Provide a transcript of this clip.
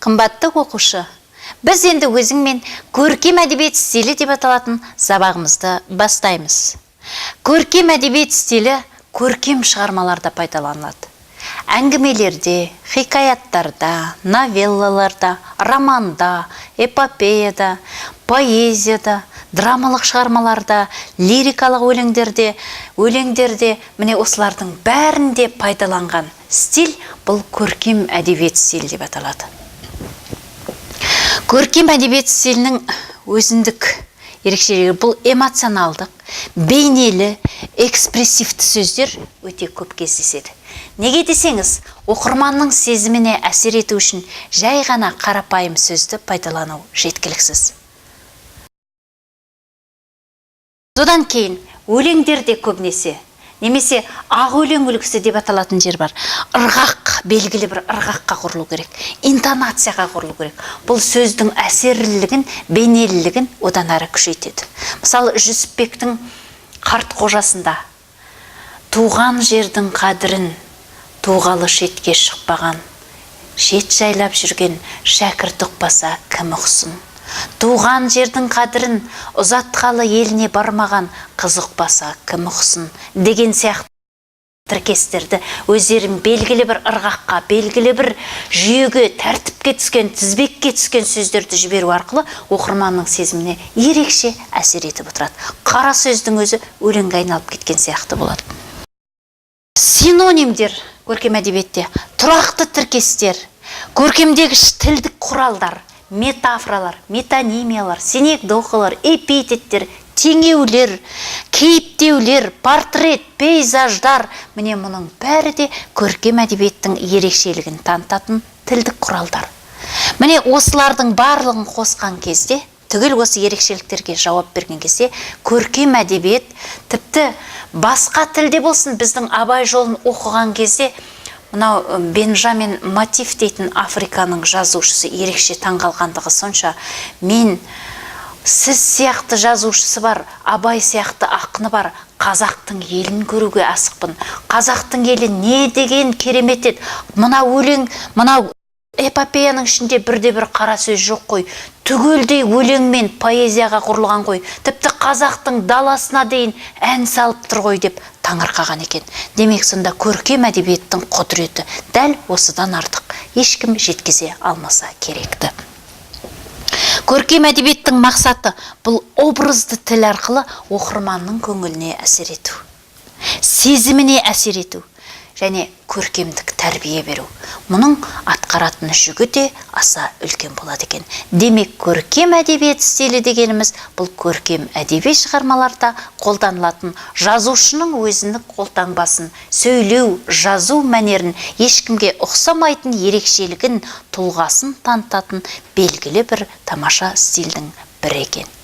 Қымбатты оқушы, біз енді өзіңмен көркем әдебиет стилі деп аталатын сабағымызды бастаймыз. Көркем әдебиет стилі көркем шығармаларда пайдаланылады. Әңгімелерде, хикаяттарда, новеллаларда, романда, эпопеяда, поэзияда, драмалық шығармаларда, лирикалық өлеңдерде, міне осылардың бәрінде пайдаланған стиль бұл көркем әдебиет стилі деп аталады. Көркем әдебиет стилінің өзіндік ерекшелігі бұл эмоционалдық, бейнелі, экспрессивті сөздер өте көп кездеседі. Неге десеңіз, оқырманның сезіміне әсер ету үшін жай ғана қарапайым сөзді пайдалану жеткіліксіз. Содан кейін өлеңдерде көбінесе, немесе ақ өлең үлгісі деп аталатын жер бар. Ырғақ, белгілі бір ырғаққа құрылу керек, интонацияға құрылу керек. Бұл сөздің әсерлілігін, бейнелілігін одан ары күшейтеді. Мысалы, Жүсіпбектің Қарт қожасында туған жердің қадірін туғалы шетке шықпаған, шет жайлап жүрген шәкірт ұқпаса кім ұқсын? Туған жердің қадірін ұзатқалы еліне бармаған қыз ұқпаса кім ұқсын? Деген сияқты тіркестерді өздерін белгілі бір ырғаққа, белгілі бір жүйеге, тәртіпке түскен, тізбекке түскен сөздерді жіберу арқылы оқырманның сезіміне ерекше әсер етіп отырады. Қара сөздің өзі өлеңге айналып кеткен сияқты болады. Синонимдер көркем әдебиетте тұрақты тіркестер, көркемдегіш тілдік құралдар, метафоралар, метонимиялар, синекдохалар, эпитеттер, теңеулер, кейіптеулер, портрет, пейзаждар, міне мұның бәрі де көркем әдебиеттің ерекшелігін танытатын тілдік құралдар. Міне осылардың барлығын қосқан кезде, түгел осы ерекшеліктерге жауап берген кезде, көркем әдебиет тіпті басқа тілде болсын біздің Абай жолын оқыған кезде, мынау Бенджамин Мотив дейтін Африканың жазушысы ерекше таңғалғандығы сонша, мен сіз сияқты жазушысы бар, Абай сияқты ақыны бар, қазақтың елін көруге асықпын. Қазақтың елі не деген керемет еді. Мынау өлең, мынау эпопеяның ішінде бірде-бір қара сөз жоқ қой. Түгелдей өлең мен поэзияға құрылған қой. Тіпті қазақтың даласына дейін ән салып тұр ғой деп таңырқаған екен. Демек сонда көркем әдебиеттің құдіреті дәл осыдан артық ешкім жеткізе алмаса керекті. Көркем әдебиеттің мақсаты бұл образды тіл арқылы оқырманның көңіліне әсер ету, сезіміне әсер ету және көркемдік тәрбие беру. Мұның атқаратын жүгі де аса үлкен болады екен. Демек, көркем әдебиет стилі дегеніміз бұл көркем әдеби шығармаларда қолданылатын жазушының өзіндік қолтаңбасын, сөйлеу, жазу мәнерін, ешкімге ұқсамайтын ерекшелігін, тұлғасын танытатын белгілі бір тамаша стильдің бірі екен.